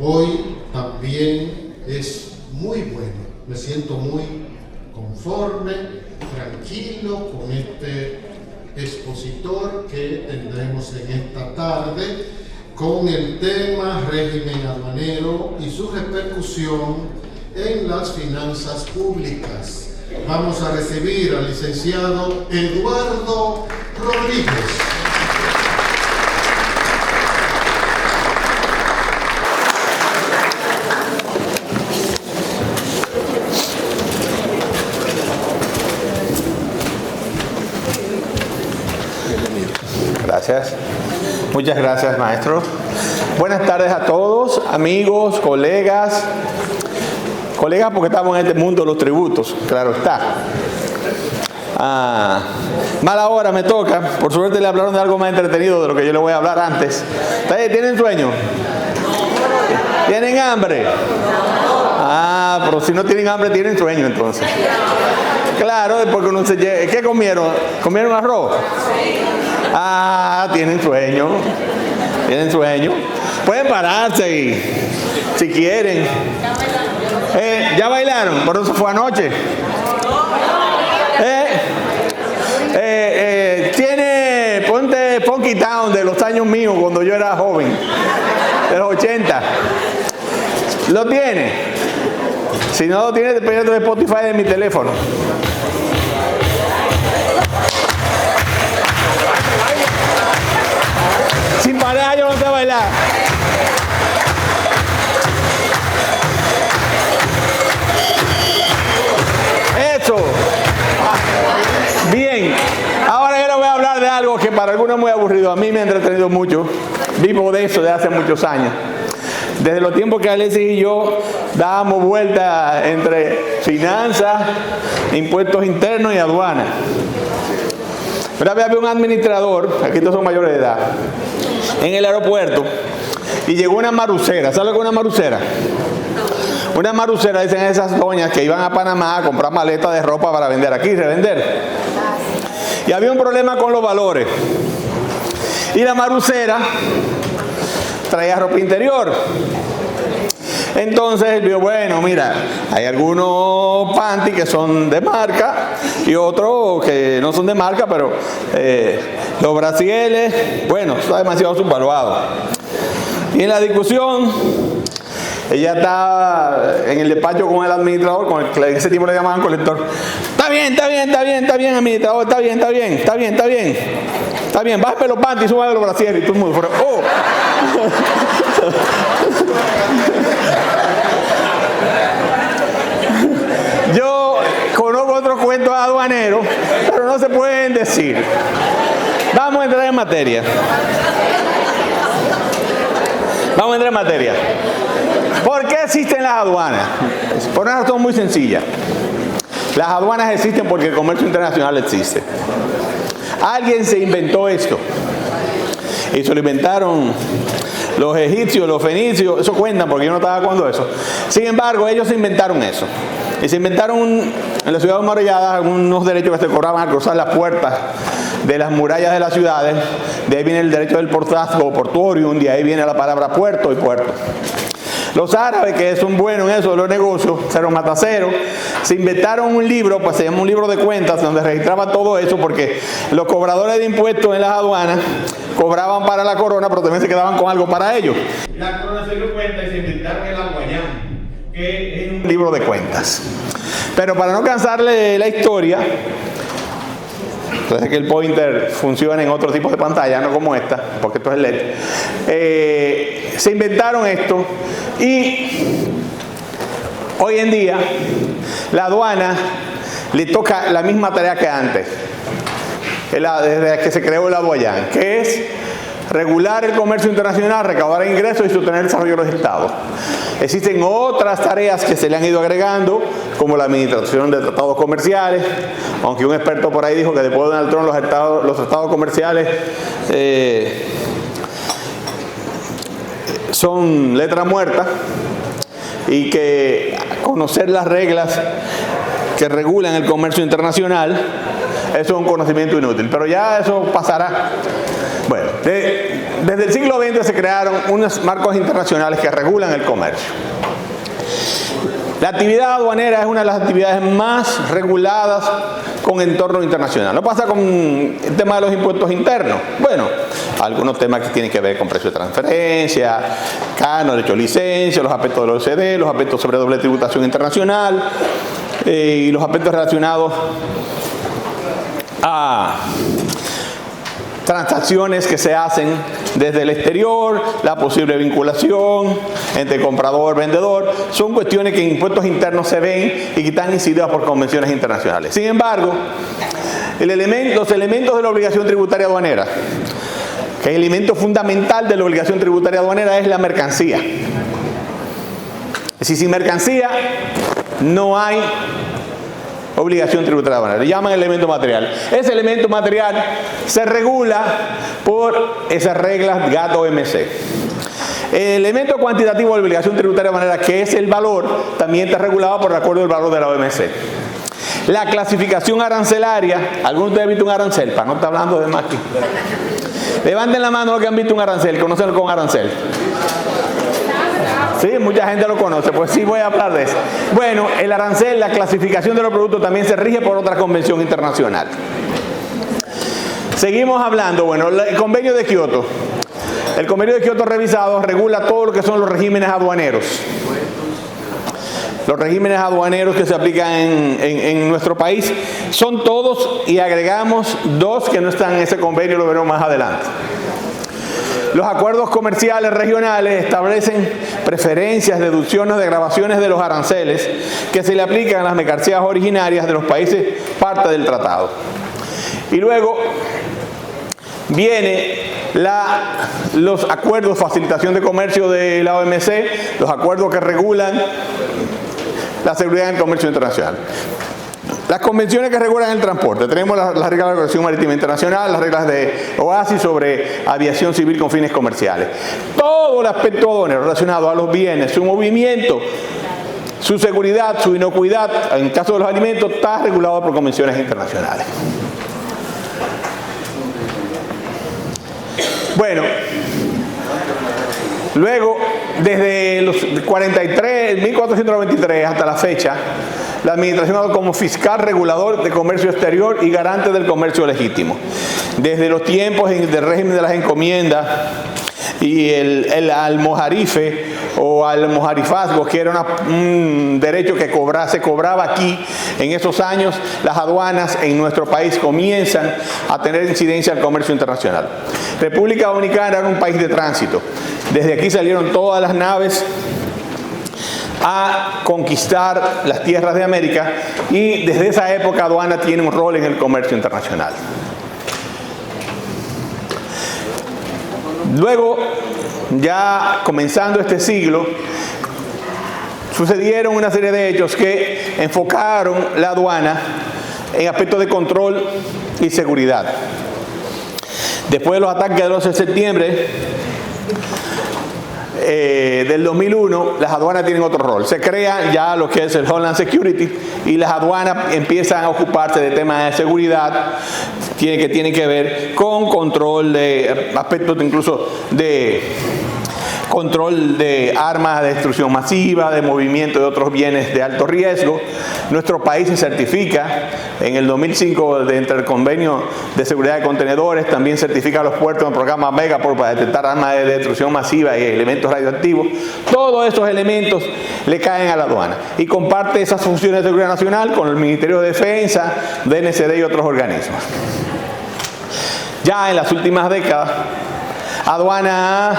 hoy también es muy bueno. Me siento muy conforme, tranquilo con este expositor que tendremos en esta tarde con el tema régimen aduanero y su repercusión en las finanzas públicas. Vamos a recibir al licenciado Eduardo Rodríguez. Gracias. Muchas gracias, maestro. Buenas tardes a todos, amigos, colegas. Colegas porque estamos en este mundo de los tributos, claro está. Mala hora me toca. Por suerte le hablaron de algo más entretenido de lo que yo le voy a hablar antes. ¿Tienen sueño? ¿Tienen hambre? Pero si no tienen hambre, tienen sueño entonces. Claro, porque uno se llega. ¿Qué comieron? ¿Comieron arroz? Tienen sueño. Tienen sueño. Pueden pararse y, si quieren. ¿Ya bailaron? Por eso fue anoche. Ponte Funky Town de los años míos cuando yo era joven, de los 80. ¿Lo tiene? Si no lo tiene, depende de Spotify de mi teléfono. Sin pareja yo no sé bailar. Eso. Bien. Ahora yo les voy a hablar de algo que para algunos es muy aburrido. A mí me ha entretenido mucho. Vivo de eso desde hace muchos años. Desde los tiempos que Alexis y yo dábamos vueltas entre finanzas, impuestos internos y aduanas. Una vez había un administrador, aquí todos son mayores de edad, en el aeropuerto, y llegó una marucera. ¿Sabe lo que es una marucera? Una marucera, dicen esas doñas que iban a Panamá a comprar maletas de ropa para vender aquí, revender. Y había un problema con los valores. Y la marucera traía ropa interior. Entonces él vio, bueno, mira, hay algunos panties que son de marca y otros que no son de marca, pero los brasieles, bueno, está demasiado subvaluado. Y en la discusión, ella está en el despacho con el administrador, con el que en ese tiempo le llamaban colector. Está bien, administrador, está bien, bájame los panties y súbame los brasieles. Y todo el mundo fuera, ¡oh! Yo conozco otros cuentos aduaneros, pero no se pueden decir. Vamos a entrar en materia. ¿Por qué existen las aduanas? Por una razón muy sencilla. Las aduanas existen porque el comercio internacional existe. Alguien se inventó esto. Y se lo inventaron los egipcios, los fenicios, eso cuentan porque yo no estaba cuando eso. Sin embargo, ellos se inventaron eso. Y se inventaron en la ciudad amurallada unos derechos que se cobraban al cruzar las puertas de las murallas de las ciudades. De ahí viene el derecho del portazgo, portuorium, de ahí viene la palabra puerto y puerto. Los árabes, que son buenos en eso de los negocios, cero mata cero, se inventaron un libro, pues se llama un libro de cuentas, donde registraba todo eso, porque los cobradores de impuestos en las aduanas cobraban para la corona, pero también se quedaban con algo para ellos. La corona se dio cuenta y se inventaron el aguayán, que es un libro de cuentas. Pero para no cansarle la historia, entonces que el pointer funciona en otro tipo de pantalla, no como esta, porque esto es LED. Se inventaron esto y hoy en día la aduana le toca la misma tarea que antes, desde que se creó el aduayán, que es regular el comercio internacional, recaudar ingresos y sostener el desarrollo de los estados. Existen otras tareas que se le han ido agregando, como la administración de tratados comerciales, aunque un experto por ahí dijo que después de Donald Trump los tratados comerciales son letra muerta y que conocer las reglas que regulan el comercio internacional, eso es un conocimiento inútil, pero ya eso pasará. Bueno, desde el siglo XX se crearon unos marcos internacionales que regulan el comercio. La actividad aduanera es una de las actividades más reguladas con entorno internacional. ¿No pasa con el tema de los impuestos internos? Bueno, algunos temas que tienen que ver con precio de transferencia, canon, derecho de licencia, los aspectos de la OECD, los aspectos sobre doble tributación internacional y los aspectos relacionados a transacciones que se hacen desde el exterior, la posible vinculación entre comprador y vendedor, son cuestiones que en impuestos internos se ven y que están incididas por convenciones internacionales. Sin embargo, los elementos de la obligación tributaria aduanera, que el elemento fundamental de la obligación tributaria aduanera es la mercancía. Es decir, sin mercancía no hay obligación tributaria aduanera. Le llaman elemento material. Ese elemento material se regula por esas reglas GATT-OMC. El elemento cuantitativo de la obligación tributaria aduanera, que es el valor, también está regulado por el acuerdo del valor de la OMC. La clasificación arancelaria, ¿algunos de ustedes han visto un arancel? Para no estar hablando de más aquí. Levanten la mano los que han visto un arancel, conocen con arancel. Sí, mucha gente lo conoce, pues sí voy a hablar de eso. Bueno, el arancel, la clasificación de los productos también se rige por otra convención internacional. Seguimos hablando, bueno, el convenio de Kioto. El convenio de Kioto revisado regula todo lo que son los regímenes aduaneros. Los regímenes aduaneros que se aplican en nuestro país son todos, y agregamos dos que no están en ese convenio, lo veremos más adelante. Los acuerdos comerciales regionales establecen preferencias, deducciones, degravaciones de los aranceles que se le aplican a las mercancías originarias de los países parte del tratado. Y luego viene los acuerdos de facilitación de comercio de la OMC, los acuerdos que regulan la seguridad en el comercio internacional. Las convenciones que regulan el transporte. Tenemos las reglas de la Organización Marítima Internacional, las reglas de OASI sobre aviación civil con fines comerciales. Todo el aspecto aduanero relacionado a los bienes, su movimiento, su seguridad, su inocuidad, en el caso de los alimentos, está regulado por convenciones internacionales. Bueno, luego, desde los 1493 hasta la fecha, la administración ha dado como fiscal regulador de comercio exterior y garante del comercio legítimo. Desde los tiempos del régimen de las encomiendas y el almojarife o almojarifazgo, que era un derecho que se cobraba aquí, en esos años las aduanas en nuestro país comienzan a tener incidencia al comercio internacional. República Dominicana era un país de tránsito. Desde aquí salieron todas las naves a conquistar las tierras de América, y desde esa época aduana tiene un rol en el comercio internacional. Luego, ya comenzando este siglo, sucedieron una serie de hechos que enfocaron la aduana en aspectos de control y seguridad. Después de los ataques del 11 de septiembre del 2001, las aduanas tienen otro rol. Se crea ya lo que es el Homeland Security, y las aduanas empiezan a ocuparse de temas de seguridad que tienen que ver con control de aspectos incluso de control de armas de destrucción masiva, de movimiento de otros bienes de alto riesgo. Nuestro país se certifica en el 2005 dentro del convenio de seguridad de contenedores, también certifica a los puertos en el programa Megaport para detectar armas de destrucción masiva y elementos radioactivos. Todos esos elementos le caen a la aduana y comparte esas funciones de seguridad nacional con el Ministerio de Defensa, DNCD y otros organismos. Ya en las últimas décadas, aduana ha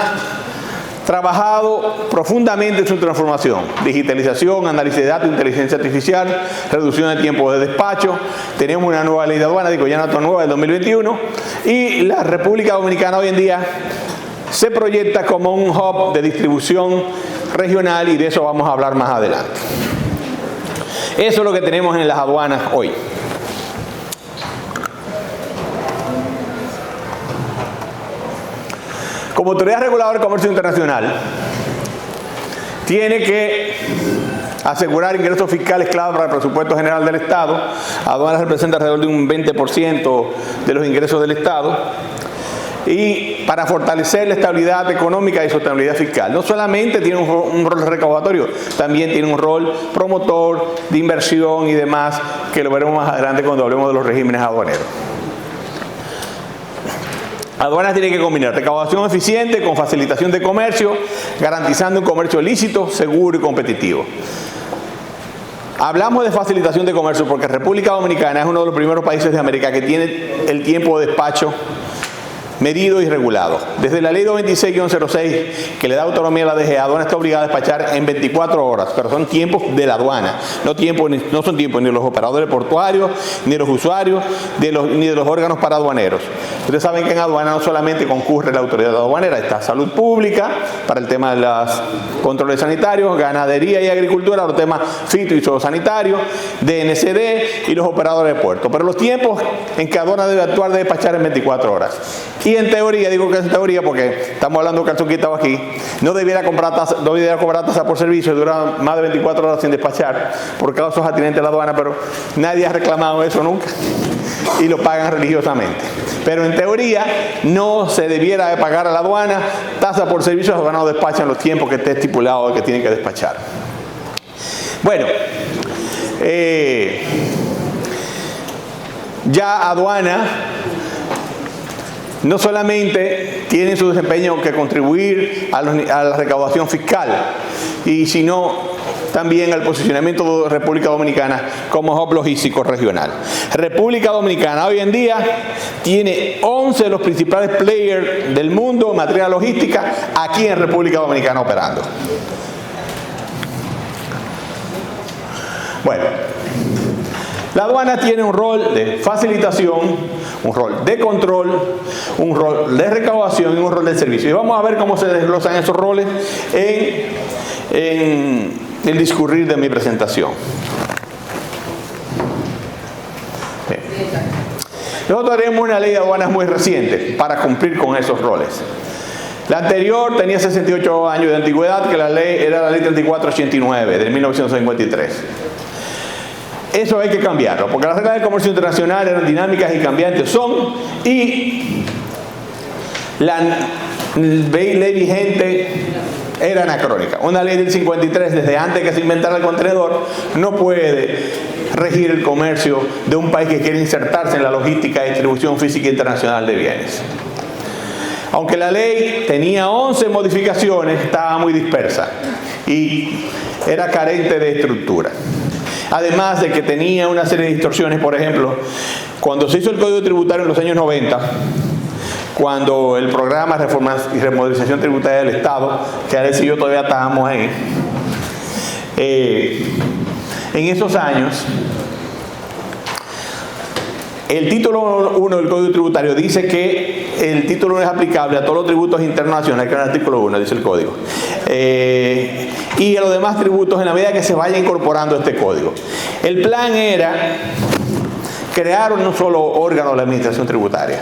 trabajado profundamente en su transformación: digitalización, análisis de datos, inteligencia artificial, reducción de tiempo de despacho. Tenemos una nueva ley de aduana, ya no tan nueva, del 2021, y la República Dominicana hoy en día se proyecta como un hub de distribución regional, y de eso vamos a hablar más adelante. Eso es lo que tenemos en las aduanas hoy. Como autoridad reguladora del comercio internacional, tiene que asegurar ingresos fiscales clave para el presupuesto general del Estado. Aduanas representa alrededor de un 20% de los ingresos del Estado. y para fortalecer la estabilidad económica y sostenibilidad fiscal. No solamente tiene un rol recaudatorio, también tiene un rol promotor de inversión y demás, que lo veremos más adelante cuando hablemos de los regímenes aduaneros. Aduanas tiene que combinar recaudación eficiente con facilitación de comercio, garantizando un comercio lícito, seguro y competitivo. Hablamos de facilitación de comercio porque República Dominicana es uno de los primeros países de América que tiene el tiempo de despacho medido y regulado. Desde la ley 226-06, que le da autonomía a la DGA, aduana está obligada a despachar en 24 horas, pero son tiempos de la aduana, no son tiempos ni de los operadores portuarios, ni de los usuarios, ni de los órganos paraduaneros. Ustedes saben que en aduana no solamente concurre la autoridad aduanera, está salud pública, para el tema de los controles sanitarios, ganadería y agricultura, los temas fito y zoosanitarios, DNCD y los operadores de puerto. Pero los tiempos en que aduana debe actuar debe despachar en 24 horas. Y en teoría, digo que es en teoría porque estamos hablando calzón quitado aquí, no debiera cobrar tasa por servicio y durar más de 24 horas sin despachar por causas atinentes a la aduana, pero nadie ha reclamado eso nunca y lo pagan religiosamente. Pero en teoría no se debiera de pagar a la aduana tasa por servicio, los aduaneros despachan los tiempos que esté estipulado que tienen que despachar. Bueno, ya aduana no solamente tiene su desempeño que contribuir a la recaudación fiscal, sino también al posicionamiento de República Dominicana como hub logístico regional. República Dominicana hoy en día tiene 11 de los principales players del mundo en materia logística aquí en República Dominicana operando. Bueno, la aduana tiene un rol de facilitación, un rol de control, un rol de recaudación y un rol de servicio. Y vamos a ver cómo se desglosan esos roles en el discurrir de mi presentación. Bien. Nosotros tenemos una ley de aduanas muy reciente para cumplir con esos roles. La anterior tenía 68 años de antigüedad, que la ley era la ley 3489 de 1953. Eso hay que cambiarlo, porque las reglas del comercio internacional eran dinámicas y cambiantes y la ley vigente era anacrónica. Una ley del 53, desde antes que se inventara el contenedor, no puede regir el comercio de un país que quiere insertarse en la logística y distribución física internacional de bienes. Aunque la ley tenía 11 modificaciones, estaba muy dispersa y era carente de estructura. Además de que tenía una serie de distorsiones. Por ejemplo, cuando se hizo el Código Tributario en los años 90, cuando el programa de reforma y remodelización tributaria del Estado, que Alex y yo todavía estábamos ahí, en esos años, el título 1 del Código Tributario dice que el título 1 es aplicable a todos los tributos internacionales, que es el artículo 1, dice el Código. Y a los demás tributos en la medida que se vaya incorporando este código. El plan era crear un solo órgano de la administración tributaria,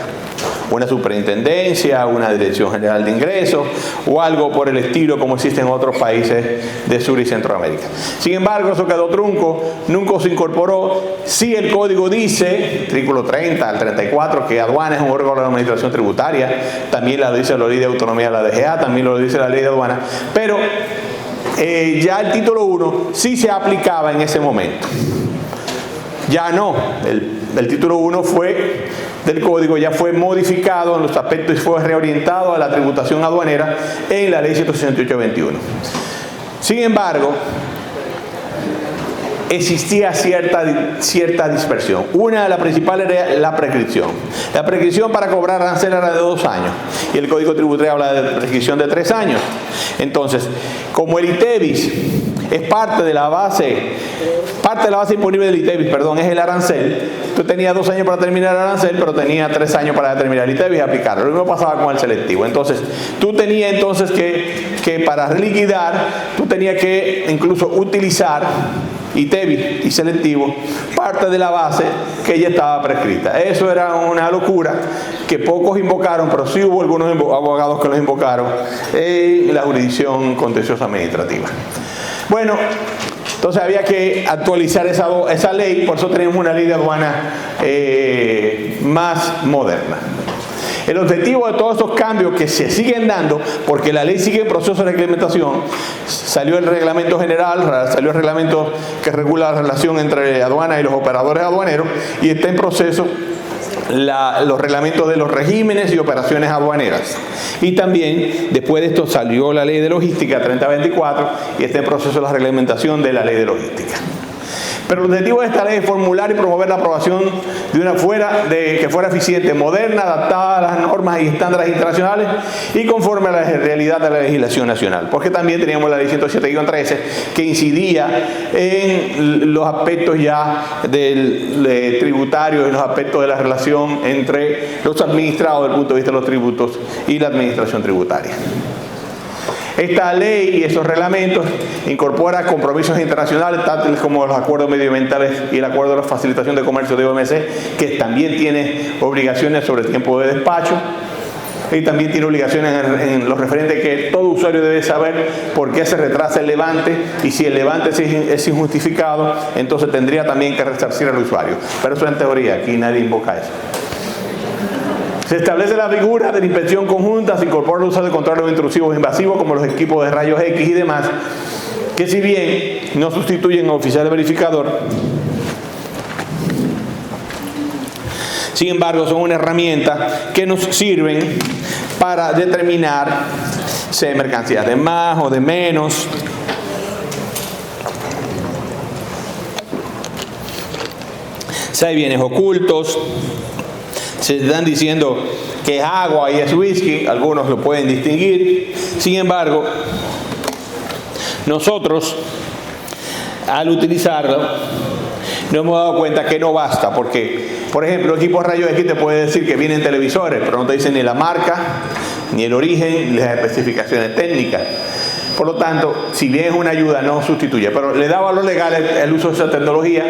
una superintendencia, una dirección general de ingresos o algo por el estilo como existe en otros países de Sur y Centroamérica. Sin embargo, eso quedó trunco, nunca se incorporó. Sí, el código dice, artículo 30 al 34, que aduana es un órgano de la administración tributaria, también lo dice la ley de autonomía de la DGA, también lo dice la ley de aduana, pero ya el título 1 sí se aplicaba en ese momento. Ya no, el título 1 del código ya fue modificado en los aspectos y fue reorientado a la tributación aduanera en la ley 168/21. Sin embargo, existía cierta dispersión. Una de las principales era la prescripción. La prescripción para cobrar arancel era de 2 años y el Código Tributario habla de prescripción de 3 años. Entonces, como el ITEVIS es parte de la base imponible del ITEVIS, es el arancel, tú tenías 2 años para terminar el arancel, pero tenías 3 años para terminar el ITEVIS y aplicarlo. Lo mismo pasaba con el selectivo. Entonces, tú tenías que para liquidar, tú tenías que incluso utilizar ITEVIS y selectivo, parte de la base que ya estaba prescrita. Eso era una locura que pocos invocaron, pero sí hubo algunos abogados que los invocaron en la jurisdicción contenciosa administrativa. Bueno, entonces había que actualizar esa ley, por eso tenemos una ley de aduana más moderna. El objetivo de todos estos cambios que se siguen dando, porque la ley sigue en proceso de reglamentación, salió el reglamento general, salió el reglamento que regula la relación entre aduanas y los operadores aduaneros, y está en proceso los reglamentos de los regímenes y operaciones aduaneras. Y también, después de esto, salió la ley de logística 3024 y está en proceso la reglamentación de la ley de logística. Pero el objetivo de esta ley es formular y promover la aprobación de una que fuera eficiente, moderna, adaptada a las normas y estándares internacionales y conforme a la realidad de la legislación nacional. Porque también teníamos la ley 107-13 que incidía en los aspectos ya tributarios, en los aspectos de la relación entre los administrados desde el punto de vista de los tributos y la administración tributaria. Esta ley y esos reglamentos incorporan compromisos internacionales, tales como los acuerdos medioambientales y el acuerdo de la facilitación de comercio de OMC, que también tiene obligaciones sobre tiempo de despacho, y también tiene obligaciones en lo referente que todo usuario debe saber por qué se retrasa el levante, y si el levante es injustificado, entonces tendría también que resarcir al usuario. Pero eso en teoría, aquí nadie invoca eso. Se establece la figura de la inspección conjunta, se incorpora el uso de controles intrusivos e invasivos como los equipos de rayos X y demás, que si bien no sustituyen al oficial verificador, sin embargo son una herramienta que nos sirven para determinar si hay mercancías de más o de menos, si hay bienes ocultos. Se están diciendo que es agua y es whisky, algunos lo pueden distinguir. Sin embargo, nosotros al utilizarlo nos hemos dado cuenta que no basta, porque, por ejemplo, el equipo de rayos X te puede decir que vienen televisores, pero no te dicen ni la marca, ni el origen, ni las especificaciones técnicas. Por lo tanto, si bien es una ayuda, no sustituye, pero le da valor legal el uso de esa tecnología,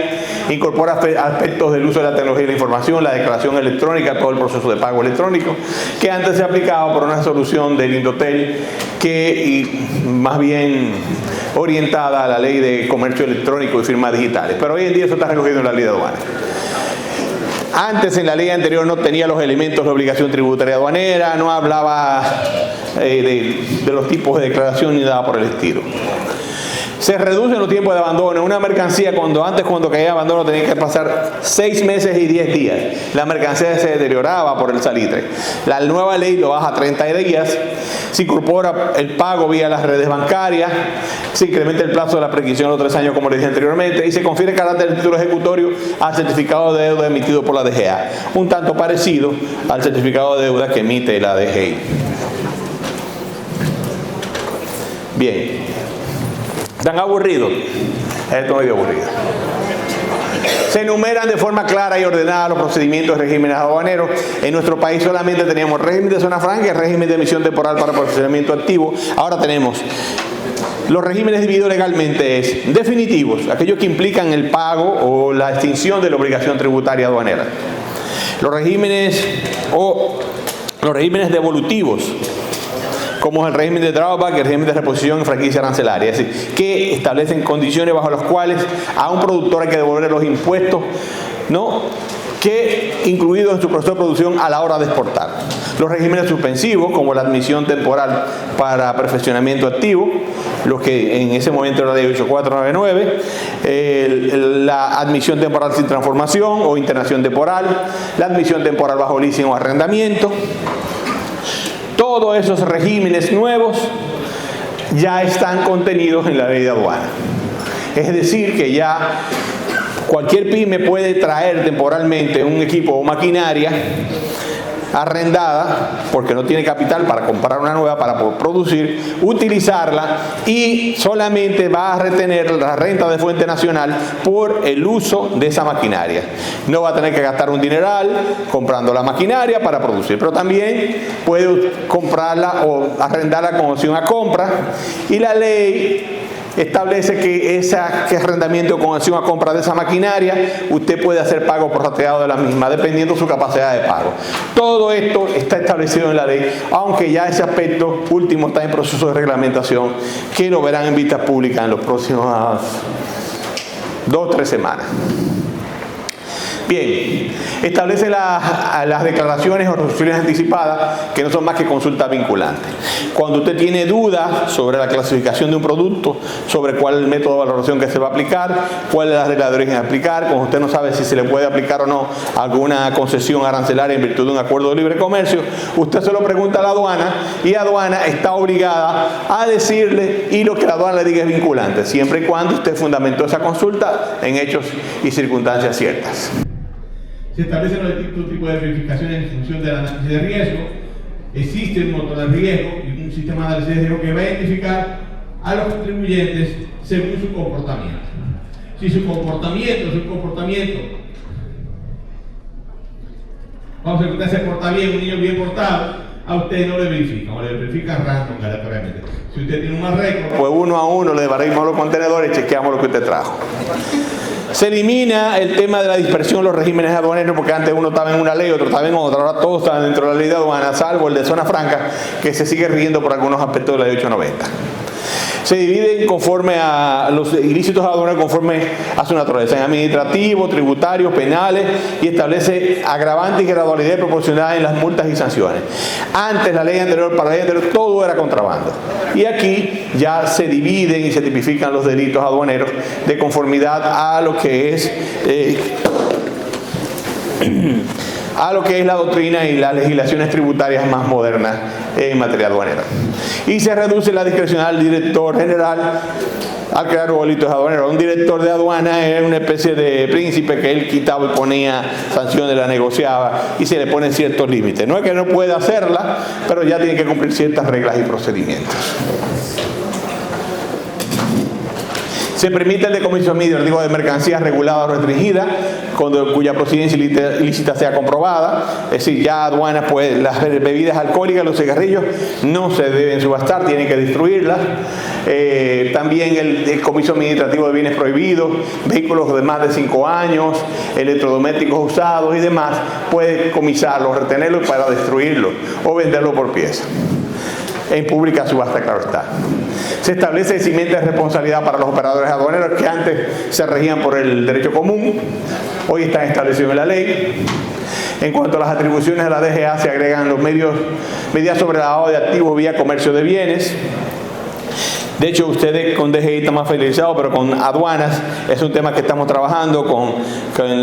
incorpora aspectos del uso de la tecnología de la información, la declaración electrónica, todo el proceso de pago electrónico, que antes se aplicaba por una solución del Indotel, más bien orientada a la ley de comercio electrónico y firmas digitales. Pero hoy en día eso está recogido en la ley de aduanas. Antes, en la ley anterior, no tenía los elementos de obligación tributaria aduanera, no hablaba de los tipos de declaración ni nada por el estilo. Se reducen los tiempos de abandono. Una mercancía, cuando caía abandono, tenía que pasar 6 meses y 10 días. La mercancía se deterioraba por el salitre. La nueva ley lo baja a 30 días. Se incorpora el pago vía las redes bancarias. Se incrementa el plazo de la prescripción a los 3 años, como les dije anteriormente. Y se confiere carácter de título ejecutorio al certificado de deuda emitido por la DGA. Un tanto parecido al certificado de deuda que emite la DGI. Bien. ¿Están aburridos? Esto es medio aburrido. Se enumeran de forma clara y ordenada los procedimientos de regímenes aduaneros. En nuestro país solamente teníamos régimen de zona franca y régimen de emisión temporal para procesamiento activo. Ahora tenemos los regímenes divididos legalmente es definitivos, aquellos que implican el pago o la extinción de la obligación tributaria aduanera. Los regímenes devolutivos, como es el régimen de drawback y el régimen de reposición y franquicia arancelaria, es decir, que establecen condiciones bajo las cuales a un productor hay que devolver los impuestos, que incluidos en su proceso de producción a la hora de exportar. Los regímenes suspensivos, como la admisión temporal para perfeccionamiento activo, los que en ese momento era la ley 8499, la admisión temporal sin transformación o internación temporal, la admisión temporal bajo leasing o arrendamiento. Todos esos regímenes nuevos ya están contenidos en la ley de aduana. Es decir, que ya cualquier pyme puede traer temporalmente un equipo o maquinaria arrendada, porque no tiene capital para comprar una nueva para poder producir, utilizarla, y solamente va a retener la renta de fuente nacional por el uso de esa maquinaria. No va a tener que gastar un dineral comprando la maquinaria para producir, pero también puede comprarla o arrendarla con opción a compra, y la ley establece que ese arrendamiento con opción a compra de esa maquinaria, usted puede hacer pago prorrateado de la misma, dependiendo de su capacidad de pago. Todo esto está establecido en la ley, aunque ya ese aspecto último está en proceso de reglamentación, que lo verán en vistas públicas en las próximas 2 o 3 semanas. Bien, establece las declaraciones o resoluciones anticipadas que no son más que consultas vinculantes. Cuando usted tiene dudas sobre la clasificación de un producto, sobre cuál es el método de valoración que se va a aplicar, cuál es la regla de origen a aplicar, cuando usted no sabe si se le puede aplicar o no alguna concesión arancelaria en virtud de un acuerdo de libre comercio, usted se lo pregunta a la aduana y la aduana está obligada a decirle, y lo que la aduana le diga es vinculante, siempre y cuando usted fundamentó esa consulta en hechos y circunstancias ciertas. Se establecen los distintos tipos de verificaciones en función del análisis de riesgo. Existe un motor de riesgo y un sistema de análisis de riesgo que va a identificar a los contribuyentes según su comportamiento. Si su comportamiento es un comportamiento, vamos a ver que usted se porta bien, un niño bien portado, a usted no le verifican, o le verifican random aleatoriamente. Si usted tiene un mal récord, pues uno a uno le barrimos los contenedores y chequeamos lo que usted trajo. Se elimina el tema de la dispersión de los regímenes aduaneros, porque antes uno estaba en una ley, otro estaba en otra, ahora todos están dentro de la ley de aduana, salvo el de zona franca, que se sigue rigiendo por algunos aspectos de la ley 890. Se dividen conforme a los ilícitos aduaneros, conforme a su naturaleza, en administrativos, tributarios, penales, y establece agravantes y gradualidad proporcionada en las multas y sanciones. Antes, la ley anterior, para la ley anterior, todo era contrabando. Y aquí ya se dividen y se tipifican los delitos aduaneros de conformidad a lo que es la doctrina y las legislaciones tributarias más modernas en materia aduanera. Y se reduce la discrecional del director general al crear nuevos delitos aduaneros. Un director de aduana es una especie de príncipe que él quitaba y ponía sanciones, la negociaba y se le ponen ciertos límites. No es que no pueda hacerla, pero ya tiene que cumplir ciertas reglas y procedimientos. Se permite el decomiso de mercancías reguladas o restringidas, cuya procedencia ilícita sea comprobada. Es decir, ya aduanas, pues las bebidas alcohólicas, los cigarrillos, no se deben subastar, tienen que destruirlas. También el decomiso administrativo de bienes prohibidos, vehículos de más de 5 años, electrodomésticos usados y demás, puede comisarlos, retenerlos para destruirlos o venderlos por pieza. En pública subasta, claro está. Se establece el cimiento de responsabilidad para los operadores aduaneros que antes se regían por el derecho común, hoy están establecidos en la ley. En cuanto a las atribuciones de la DGA, se agregan los medidas sobre el lavado de activos vía comercio de bienes. De hecho, ustedes con DGI están más familiarizados, pero con aduanas es un tema que estamos trabajando con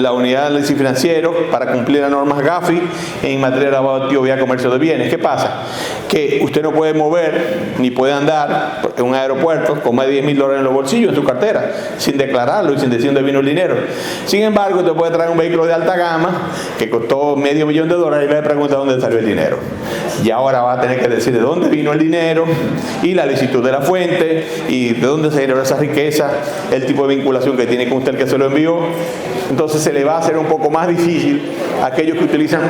la unidad de análisis financiero para cumplir las normas GAFI en materia de lavado de activos vía comercio de bienes. ¿Qué pasa? Que usted no puede mover ni puede andar en un aeropuerto con más de $10,000 en los bolsillos, en su cartera, sin declararlo y sin decir dónde vino el dinero. Sin embargo, usted puede traer un vehículo de alta gama que costó $500,000 y le pregunta dónde salió el dinero. Y ahora va a tener que decir de dónde vino el dinero y la licitud de la fuente y de dónde se generó esa riqueza, el tipo de vinculación que tiene con usted el que se lo envió. Entonces se le va a hacer un poco más difícil a aquellos que utilizan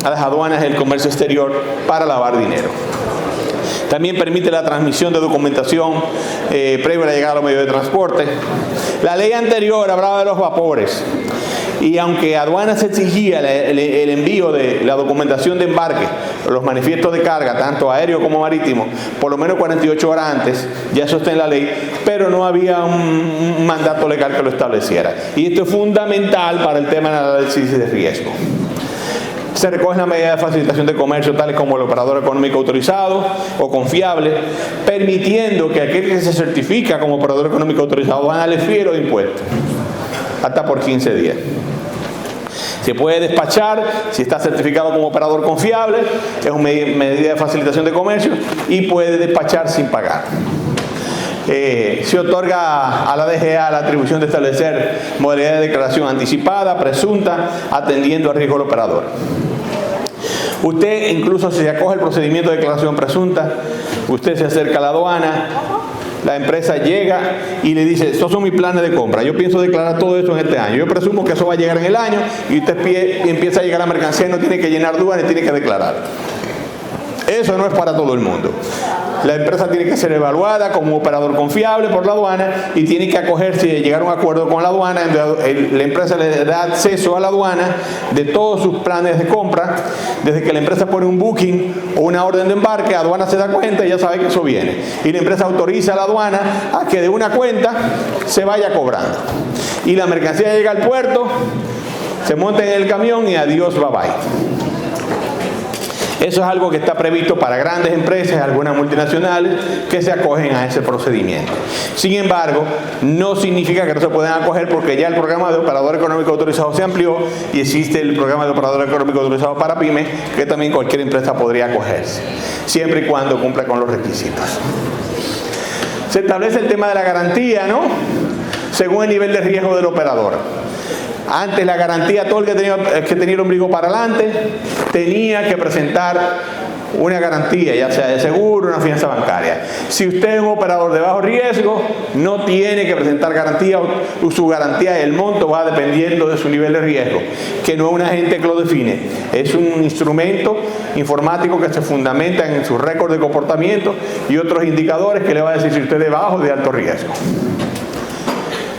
a las aduanas el comercio exterior para lavar dinero. También permite la transmisión de documentación previa a la llegada a los medios de transporte. La ley anterior hablaba de los vapores. Y aunque aduanas exigía el envío de la documentación de embarque, los manifiestos de carga, tanto aéreo como marítimo, por lo menos 48 horas antes, ya eso está en la ley, pero no había un mandato legal que lo estableciera. Y esto es fundamental para el tema del análisis de riesgo. Se recoge la medida de facilitación de comercio, tales como el operador económico autorizado o confiable, permitiendo que aquel que se certifica como operador económico autorizado van al fiero de impuestos, hasta por 15 días. Se puede despachar si está certificado como operador confiable, es una medida de facilitación de comercio, y puede despachar sin pagar. Se otorga a la DGA la atribución de establecer modalidad de declaración anticipada, presunta, atendiendo al riesgo del operador. Usted, incluso si se acoge el procedimiento de declaración presunta, usted se acerca a la aduana, la empresa llega y le dice, estos son mis planes de compra, yo pienso declarar todo esto en este año, yo presumo que eso va a llegar en el año, y usted empieza a llegar la mercancía y no tiene que llenar dudas ni tiene que declarar. Eso no es para todo el mundo. La empresa tiene que ser evaluada como operador confiable por la aduana y tiene que acogerse y llegar a un acuerdo con la aduana. La empresa le da acceso a la aduana de todos sus planes de compra. Desde que la empresa pone un booking o una orden de embarque, la aduana se da cuenta y ya sabe que eso viene. Y la empresa autoriza a la aduana a que de una cuenta se vaya cobrando. Y la mercancía llega al puerto Se montan en el camión y adiós, bye bye. Eso es algo que está previsto para grandes empresas, algunas multinacionales, que se acogen a ese procedimiento. Sin embargo, no significa que no se puedan acoger, porque ya el programa de operador económico autorizado se amplió y existe el programa de operador económico autorizado para pymes, que también cualquier empresa podría acogerse, siempre y cuando cumpla con los requisitos. Se establece el tema de la garantía, ¿no? Según el nivel de riesgo del operador. Antes la garantía, todo el que tenía el ombligo para adelante tenía que presentar una garantía, ya sea de seguro, una fianza bancaria. Si usted es un operador de bajo riesgo, no tiene que presentar garantía, o su garantía, el monto va dependiendo de su nivel de riesgo, que no es un agente que lo define, es un instrumento informático que se fundamenta en su récord de comportamiento y otros indicadores que le va a decir si usted es de bajo o de alto riesgo.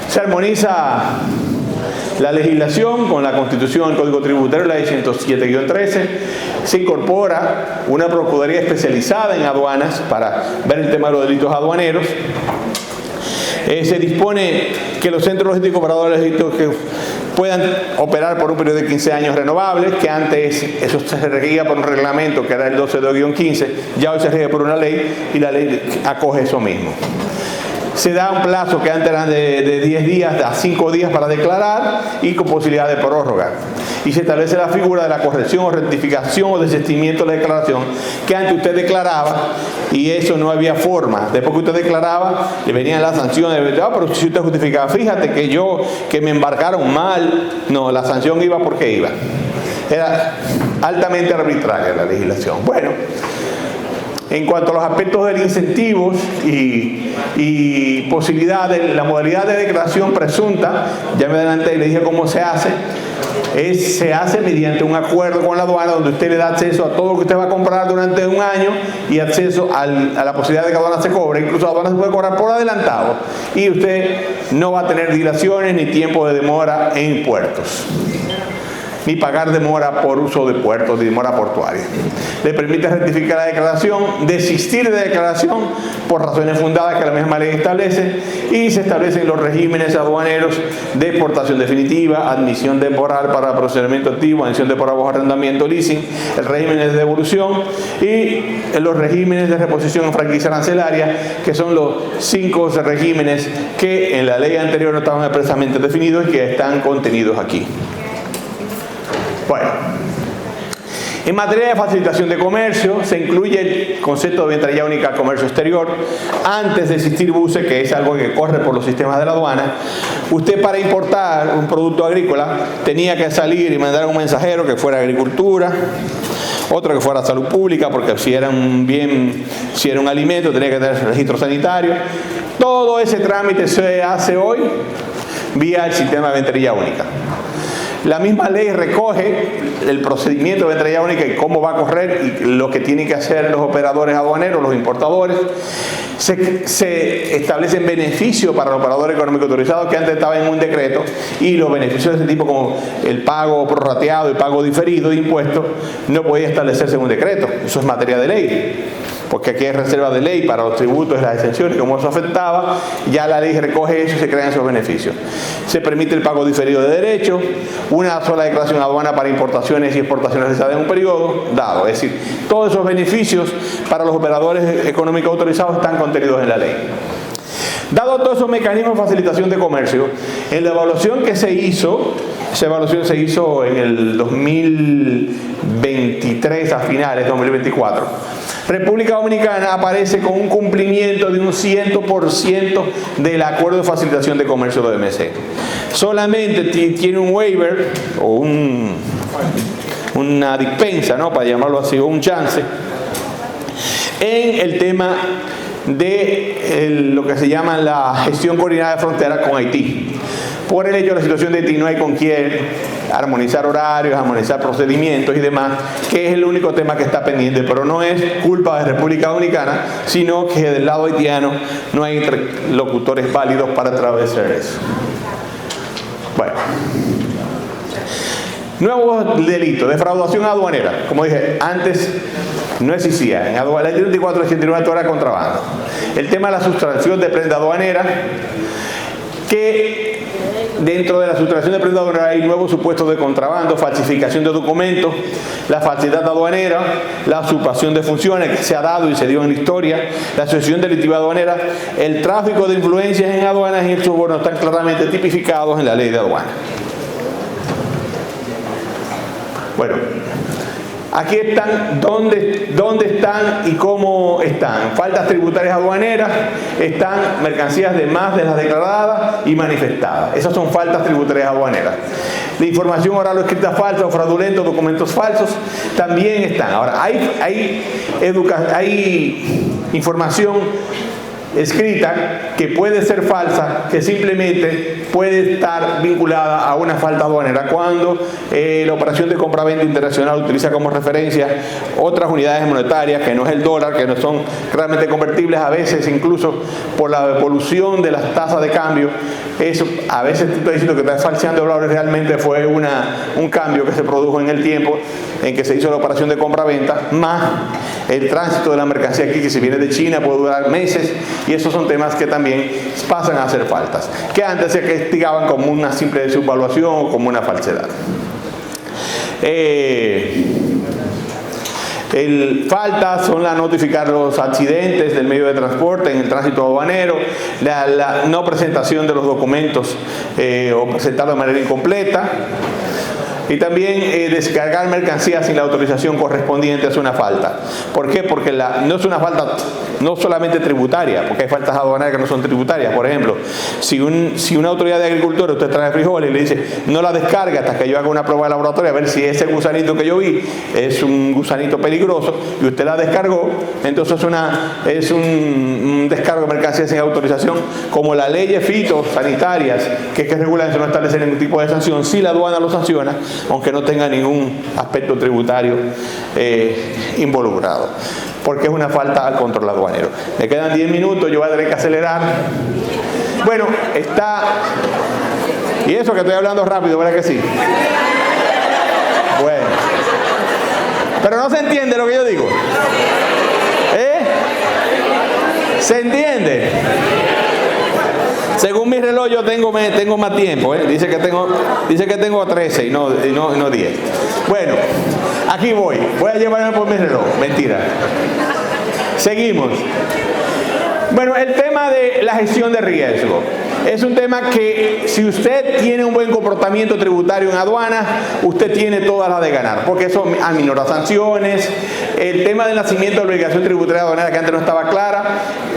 Se armoniza la legislación con la Constitución, el Código Tributario, la ley 107-13, se incorpora una procuraduría especializada en aduanas para ver el tema de los delitos aduaneros. Se dispone que los centros logísticos operadores logísticos que puedan operar por un periodo de 15 años renovables, que antes eso se regía por un reglamento que era el 12-15, ya hoy se rige por una ley y la ley acoge eso mismo. Se da un plazo que antes eran de 10 días a 5 días para declarar y con posibilidad de prórroga. Y se establece la figura de la corrección o rectificación o desistimiento de la declaración, que antes usted declaraba y eso no había forma. Después que usted declaraba, le venían las sanciones. Pero si usted justificaba, fíjate que me embarcaron mal. No, la sanción iba porque iba. Era altamente arbitraria la legislación. Bueno, en cuanto a los aspectos de incentivos y posibilidades, la modalidad de declaración presunta, ya me adelanté y le dije cómo se hace. Se hace mediante un acuerdo con la aduana donde usted le da acceso a todo lo que usted va a comprar durante un año y acceso a la posibilidad de que la aduana se cobre. Incluso la aduana se puede cobrar por adelantado y usted no va a tener dilaciones ni tiempo de demora en puertos, ni pagar demora por uso de puertos, ni demora portuaria. Le permite rectificar la declaración, desistir de declaración por razones fundadas que la misma ley establece, y se establecen los regímenes aduaneros de exportación definitiva, admisión temporal para procedimiento activo, admisión temporal bajo arrendamiento, leasing, el régimen de devolución y los regímenes de reposición en franquicia arancelaria, que son los 5 regímenes que en la ley anterior no estaban expresamente definidos y que están contenidos aquí. Bueno, en materia de facilitación de comercio, se incluye el concepto de ventanilla única al comercio exterior. Antes de existir BUCE, que es algo que corre por los sistemas de la aduana, usted para importar un producto agrícola tenía que salir y mandar a un mensajero que fuera agricultura, otro que fuera salud pública, porque si era un bien, si era un alimento, tenía que tener registro sanitario. Todo ese trámite se hace hoy vía el sistema de ventanilla única. La misma ley recoge el procedimiento de ventanilla única y cómo va a correr y lo que tienen que hacer los operadores aduaneros, los importadores. Se establecen beneficios para los operadores económicos autorizados que antes estaban en un decreto, y los beneficios de ese tipo como el pago prorrateado y pago diferido de impuestos no podía establecerse en un decreto. Eso es materia de ley, porque aquí hay reserva de ley para los tributos y las exenciones, como eso afectaba, ya la ley recoge eso y se crean esos beneficios. Se permite el pago diferido de derechos, una sola declaración aduana para importaciones y exportaciones realizadas en un periodo dado. Es decir, todos esos beneficios para los operadores económicos autorizados están contenidos en la ley. Dado todos esos mecanismos de facilitación de comercio, en la evaluación que se hizo, esa evaluación se hizo en el 2023 a finales, 2024, República Dominicana aparece con un cumplimiento de un 100% del acuerdo de facilitación de comercio de OMC. Solamente tiene un waiver o una dispensa, ¿no?, para llamarlo así, o un chance en el tema de lo que se llama la gestión coordinada de fronteras con Haití. Por el hecho de la situación de Haití no hay con quién armonizar horarios, armonizar procedimientos y demás, que es el único tema que está pendiente, pero no es culpa de República Dominicana, sino que del lado haitiano no hay interlocutores válidos para atravesar eso. Bueno, nuevos delitos, defraudación aduanera. Como dije, antes no existía. En la ley 3489 todo era contrabando. El tema de la sustracción de prenda aduanera, que Dentro de la sustracción de prenda aduanera hay nuevos supuestos de contrabando, falsificación de documentos, la falsedad aduanera, la usurpación de funciones que se ha dado y se dio en la historia, la asociación delictiva aduanera, el tráfico de influencias en aduanas y el soborno están claramente tipificados en la ley de aduanas. Bueno, aquí están dónde están y cómo están. Faltas tributarias aduaneras, están mercancías de más de las declaradas y manifestadas. Esas son faltas tributarias aduaneras. La información oral o escrita falsa o fraudulenta, documentos falsos, también están. Ahora, hay información escrita que puede ser falsa, que simplemente puede estar vinculada a una falta aduanera cuando la operación de compra-venta internacional utiliza como referencia otras unidades monetarias que no es el dólar, que no son realmente convertibles, a veces incluso por la evolución de las tasas de cambio. Eso, a veces tú estás diciendo que estás falseando dólares, realmente fue un cambio que se produjo en el tiempo en que se hizo la operación de compra-venta, más el tránsito de la mercancía aquí, que si viene de China puede durar meses, y esos son temas que también pasan a ser faltas, que antes se castigaban como una simple subvaluación o como una falsedad. Faltas son la notificar los accidentes del medio de transporte en el tránsito aduanero, la no presentación de los documentos o presentarlo de manera incompleta. Y también descargar mercancías sin la autorización correspondiente es una falta. ¿Por qué? Porque no es una falta no solamente tributaria, porque hay faltas aduaneras que no son tributarias. Por ejemplo, si una autoridad de agricultura, usted trae frijoles y le dice, no la descargue hasta que yo haga una prueba de laboratorio a ver si ese gusanito que yo vi es un gusanito peligroso, y usted la descargó, entonces es un descargo de mercancías sin autorización. Como las leyes fitosanitarias que regulan eso no establecen ningún tipo de sanción, si la aduana lo sanciona, aunque no tenga ningún aspecto tributario involucrado, porque es una falta al control aduanero. Me quedan 10 minutos, yo voy a tener que acelerar. Bueno, y eso que estoy hablando rápido, ¿verdad que sí? Bueno, pero no se entiende lo que yo digo. ¿Se entiende? Según mi reloj yo tengo más tiempo, dice que tengo 13 y no 10. Bueno, aquí voy a llevarme por mi reloj, mentira. Seguimos. Bueno, el tema de la gestión de riesgo es un tema que, si usted tiene un buen comportamiento tributario en aduanas, usted tiene todas las de ganar, porque eso aminora sanciones. El tema del nacimiento de la obligación tributaria aduanera, que antes no estaba clara,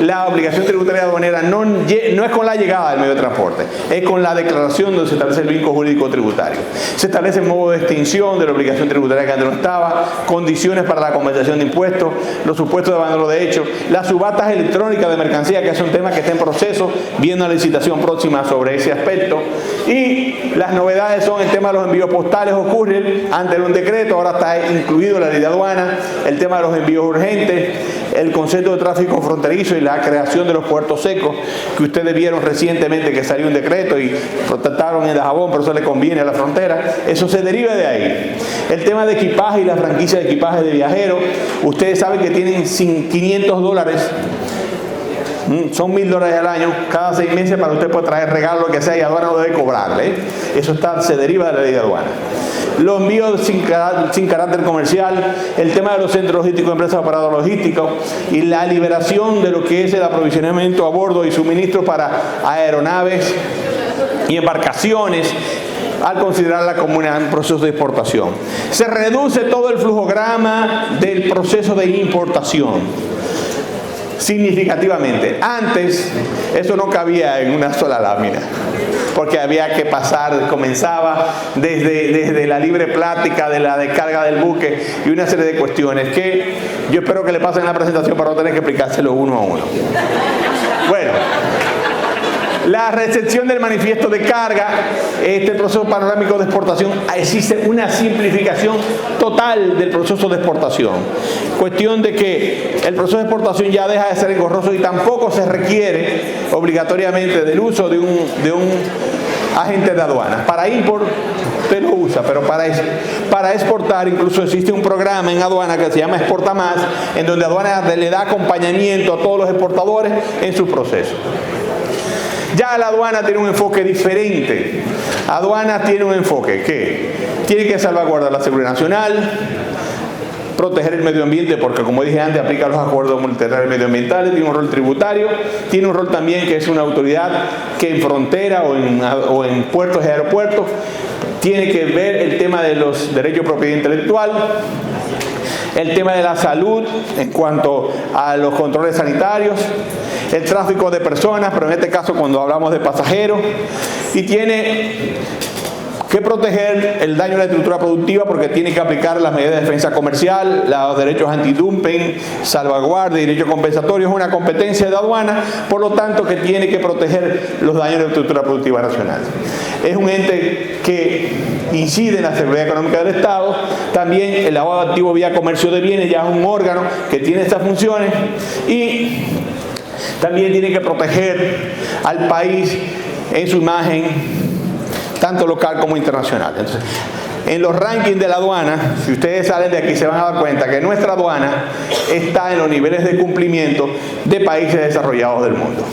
la obligación tributaria aduanera no es con la llegada del medio de transporte, es con la declaración donde se establece el vínculo jurídico tributario. Se establece el modo de extinción de la obligación tributaria que antes no estaba, condiciones para la compensación de impuestos, los supuestos de abandono de hecho, las subastas electrónicas de mercancía, que es un tema que está en proceso, viendo la licitación próxima sobre ese aspecto, y las novedades son el tema de los envíos postales o courier. Antes era un decreto, ahora está incluido en la ley de aduana, el tema de los envíos urgentes, el concepto de tráfico fronterizo y la creación de los puertos secos, que ustedes vieron recientemente que salió un decreto y protestaron en Dajabón, pero eso le conviene a la frontera. Eso se deriva de ahí. El tema de equipaje y la franquicia de equipaje de viajeros, ustedes saben que tienen $500, son $1,000 al año, cada 6 meses para usted puede traer regalo, lo que sea, y aduana no debe cobrarle. Eso se deriva de la ley de aduana. Los envíos sin carácter comercial, el tema de los centros logísticos de empresas operadoras logísticos y la liberación de lo que es el aprovisionamiento a bordo y suministros para aeronaves y embarcaciones, al considerarla como un proceso de exportación. Se reduce todo el flujograma del proceso de importación significativamente. Antes eso no cabía en una sola lámina, porque había que pasar, comenzaba desde la libre plática de la descarga del buque y una serie de cuestiones que yo espero que le pasen en la presentación para no tener que explicárselo uno a uno. Bueno, la recepción del manifiesto de carga, este proceso panorámico de exportación, existe una simplificación total del proceso de exportación. Cuestión de que el proceso de exportación ya deja de ser engorroso y tampoco se requiere obligatoriamente del uso de un agente de aduanas. Para import usted lo usa, pero para exportar incluso existe un programa en aduana que se llama Exporta Más, en donde aduana le da acompañamiento a todos los exportadores en su proceso. Ya la aduana tiene un enfoque diferente. Aduana tiene un enfoque que tiene que salvaguardar la seguridad nacional, proteger el medio ambiente, porque como dije antes, aplica los acuerdos multilaterales medioambientales, tiene un rol tributario, tiene un rol también que es una autoridad que en frontera o en puertos y aeropuertos tiene que ver el tema de los derechos de propiedad intelectual, el tema de la salud en cuanto a los controles sanitarios, el tráfico de personas, pero en este caso cuando hablamos de pasajeros, y tiene que proteger el daño a la estructura productiva porque tiene que aplicar las medidas de defensa comercial, los derechos antidumping, salvaguardia y derechos compensatorios. Es una competencia de aduana, por lo tanto que tiene que proteger los daños a la estructura productiva nacional. Es un ente que incide en la seguridad económica del Estado. También el lavado de activos vía comercio de bienes ya es un órgano que tiene estas funciones, y también tiene que proteger al país en su imagen tanto local como internacional. Entonces, en los rankings de la aduana, si ustedes salen de aquí se van a dar cuenta que nuestra aduana está en los niveles de cumplimiento de países desarrollados del mundo.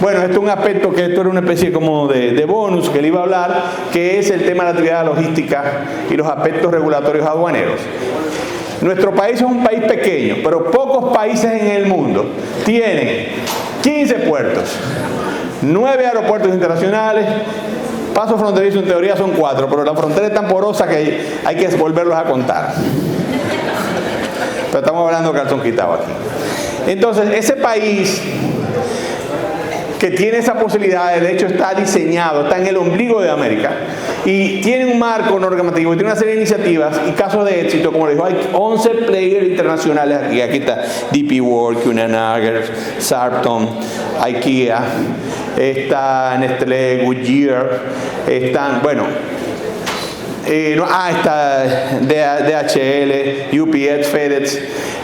Bueno, esto es un aspecto que esto era una especie como de bonus que le iba a hablar, que es el tema de la actividad logística y los aspectos regulatorios aduaneros. Nuestro país es un país pequeño, pero pocos países en el mundo tienen 15 puertos, 9 aeropuertos internacionales. Pasos fronterizos en teoría son 4, pero la frontera es tan porosa que hay que volverlos a contar. Pero estamos hablando de calzón quitado aquí. Entonces, ese país que tiene esa posibilidad, de hecho está diseñado, está en el ombligo de América, y tiene un marco normativo, y tiene una serie de iniciativas y casos de éxito, como les digo, hay 11 players internacionales aquí. Aquí está DP World, Kuehne+Nagel, Sarton, IKEA, está Nestlé, Goodyear, están, bueno, está DHL, UPS, FedEx.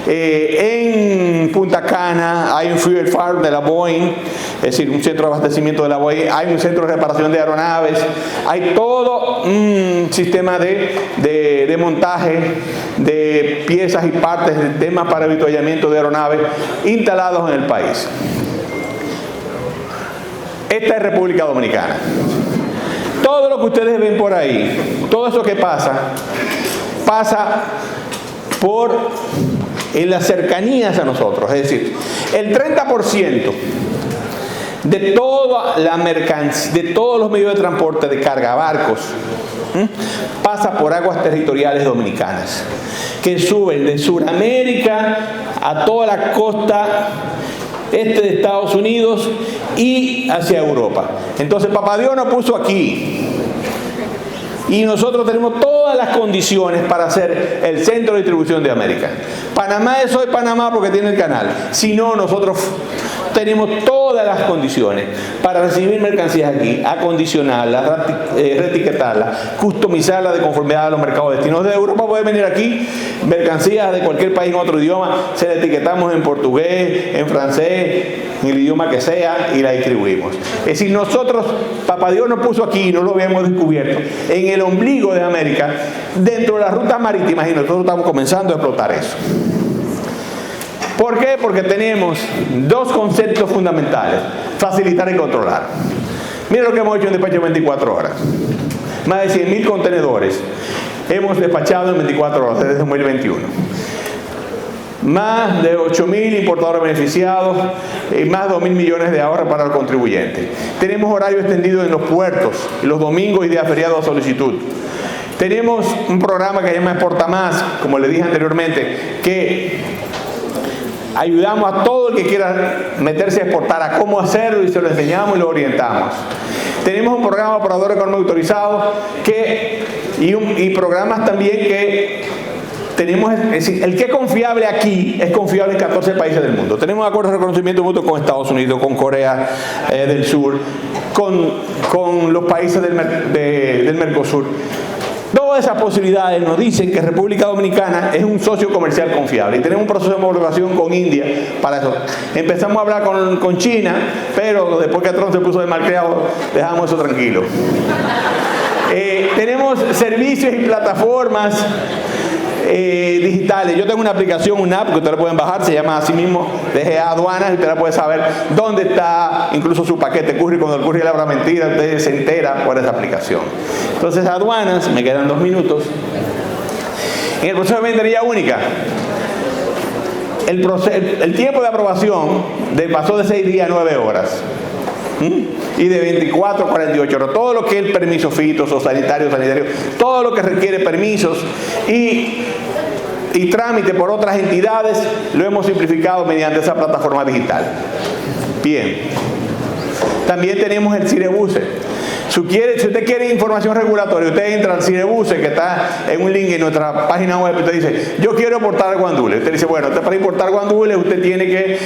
En Punta Cana hay un fuel farm de la Boeing, es decir, un centro de abastecimiento de la Boeing, hay un centro de reparación de aeronaves, hay todo un sistema de montaje de piezas y partes de temas para avituallamiento de aeronaves instalados en el país. Esta es República Dominicana. Todo lo que ustedes ven por ahí, todo eso que pasa por en las cercanías a nosotros. Es decir, el 30% de toda la mercancía, de todos los medios de transporte de cargabarcos, pasa por aguas territoriales dominicanas, que suben de Sudamérica a toda la costa este de Estados Unidos y hacia Europa. Entonces Papá Dios nos puso aquí, y nosotros tenemos todas las condiciones para ser el centro de distribución de América. Panamá es hoy Panamá porque tiene el canal. Si no, nosotros tenemos todas las condiciones para recibir mercancías aquí, acondicionarlas, reetiquetarlas, customizarlas de conformidad a los mercados destinos. De Europa puede venir aquí mercancías de cualquier país en otro idioma, se la etiquetamos en portugués, en francés, en el idioma que sea, y la distribuimos. Es decir, nosotros, Papá Dios nos puso aquí, no lo habíamos descubierto, en el ombligo de América, dentro de las rutas marítimas, y nosotros estamos comenzando a explotar eso. ¿Por qué? Porque tenemos dos conceptos fundamentales: facilitar y controlar. Miren lo que hemos hecho en despacho en 24 horas. Más de 100.000 contenedores hemos despachado en 24 horas desde 2021. Más de 8.000 importadores beneficiados y más de 2.000 millones de ahorros para el contribuyente. Tenemos horario extendido en los puertos, los domingos y días feriados a solicitud. Tenemos un programa que se llama Exporta Más, como les dije anteriormente, que ayudamos a todo el que quiera meterse a exportar a cómo hacerlo, y se lo enseñamos y lo orientamos. Tenemos un programa de operador económico autorizado y programas también que tenemos. Es decir, el que es confiable aquí es confiable en 14 países del mundo. Tenemos acuerdos de reconocimiento mutuo con Estados Unidos, con Corea del Sur, con los países del Mercosur. Todas esas posibilidades nos dicen que República Dominicana es un socio comercial confiable, y tenemos un proceso de homologación con India para eso. Empezamos a hablar con China, pero después que Trump se puso de malcriado, dejamos eso tranquilo. Tenemos servicios y plataformas digitales. Yo tengo una aplicación, una app que ustedes pueden bajar, se llama así mismo DGA Aduanas, y usted puede saber dónde está incluso su paquete curry. Cuando el curry le habla mentira, usted se entera por esa aplicación. Entonces, aduanas, me quedan 2 minutos. En el proceso de ventanilla única, el tiempo de aprobación pasó de 6 días a 9 horas. Y de 24 a 48 horas. Todo lo que es el permiso fitosanitario, todo lo que requiere permisos y trámite por otras entidades, lo hemos simplificado mediante esa plataforma digital. Bien. También tenemos el Cirebuse. Si usted quiere información regulatoria, usted entra al Cirebuse, que está en un link en nuestra página web, y usted dice, yo quiero importar guandules. Usted dice, bueno, para importar guandules usted tiene que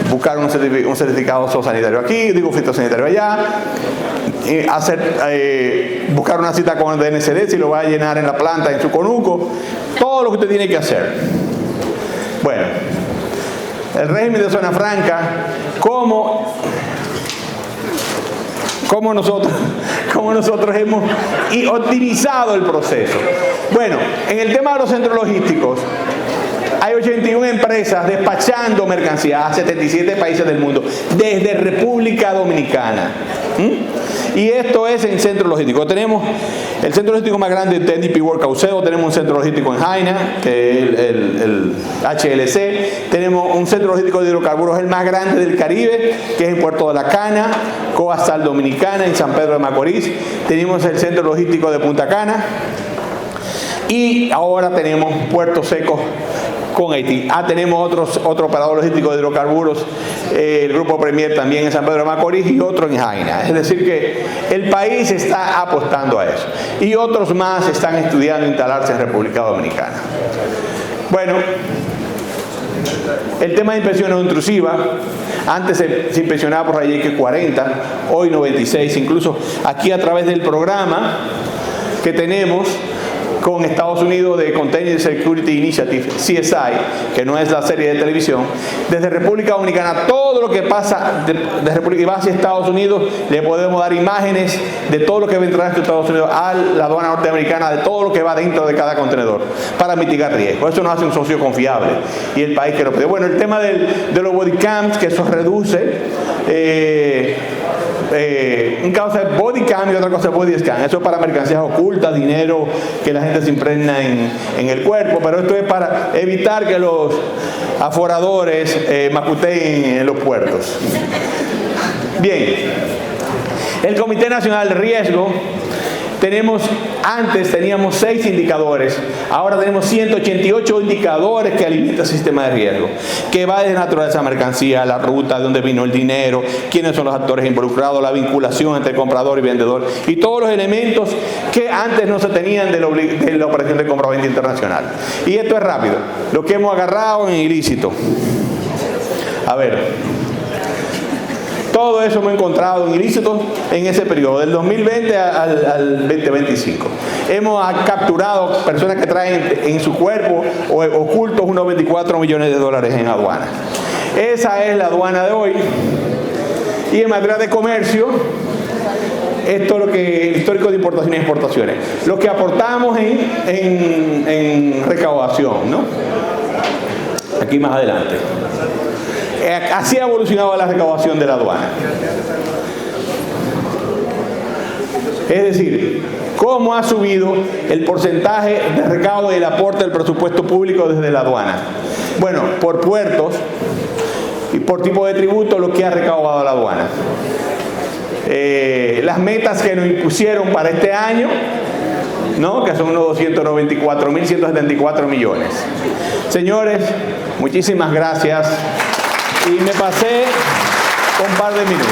buscar un certificado zoosanitario aquí, fitosanitario allá, buscar una cita con el DNCD, si lo va a llenar en la planta, en su conuco, todo lo que usted tiene que hacer. Bueno, el régimen de zona franca, ¿cómo nosotros hemos optimizado el proceso? Bueno, en el tema de los centros logísticos, hay 81 empresas despachando mercancías a 77 países del mundo, desde República Dominicana. Y esto es en centro logístico. Tenemos el centro logístico más grande de NDP World Caucedo, tenemos un centro logístico en Jaina, que es el HLC, tenemos un centro logístico de hidrocarburos, el más grande del Caribe, que es en Puerto de la Cana, Coastal Dominicana, en San Pedro de Macorís, tenemos el centro logístico de Punta Cana, y ahora tenemos Puerto Seco con Haití. Tenemos otro operador logístico de hidrocarburos, el Grupo Premier también en San Pedro de Macorís, y otro en Jaina. Es decir que el país está apostando a eso. Y otros más están estudiando instalarse en República Dominicana. Bueno, el tema de inspección no intrusiva. Antes se inspeccionaba por allí que 40, hoy 96. Incluso aquí a través del programa que tenemos con Estados Unidos de Container Security Initiative, CSI, que no es la serie de televisión, desde República Dominicana, todo lo que pasa de República y va hacia Estados Unidos, le podemos dar imágenes de todo lo que va a entrar a Estados Unidos a la aduana norteamericana, de todo lo que va dentro de cada contenedor, para mitigar riesgos. Eso nos hace un socio confiable, y el país que lo pide. Bueno, el tema de los body cams, que eso reduce, un caso es body cam y otra cosa es body scan. Eso es para mercancías ocultas, dinero que la gente se impregna en el cuerpo, pero esto es para evitar que los aforadores macuteen en los puertos. Bien, el Comité Nacional de Riesgo, antes teníamos 6 indicadores, ahora tenemos 188 indicadores que alimentan el sistema de riesgo, que va desde naturaleza de mercancía, la ruta, de dónde vino el dinero, quiénes son los actores involucrados, la vinculación entre comprador y vendedor, y todos los elementos que antes no se tenían de la operación de compra-venta internacional. Y esto es rápido, lo que hemos agarrado en ilícito. A ver, todo eso hemos encontrado en ilícitos en ese periodo, del 2020 al 2025. Hemos capturado personas que traen en su cuerpo o ocultos unos 24 millones de dólares en aduana. Esa es la aduana de hoy. Y en materia de comercio, esto es lo que el histórico de importaciones y exportaciones. Lo que aportamos en recaudación, ¿no? Aquí más adelante. Así ha evolucionado la recaudación de la aduana. Es decir, cómo ha subido el porcentaje de recaudo y el aporte del presupuesto público desde la aduana. Bueno, por puertos y por tipo de tributo, lo que ha recaudado la aduana. Las metas que nos impusieron para este año, ¿no? Que son unos 294.174 millones. Señores, muchísimas gracias. Y me pasé un par de minutos.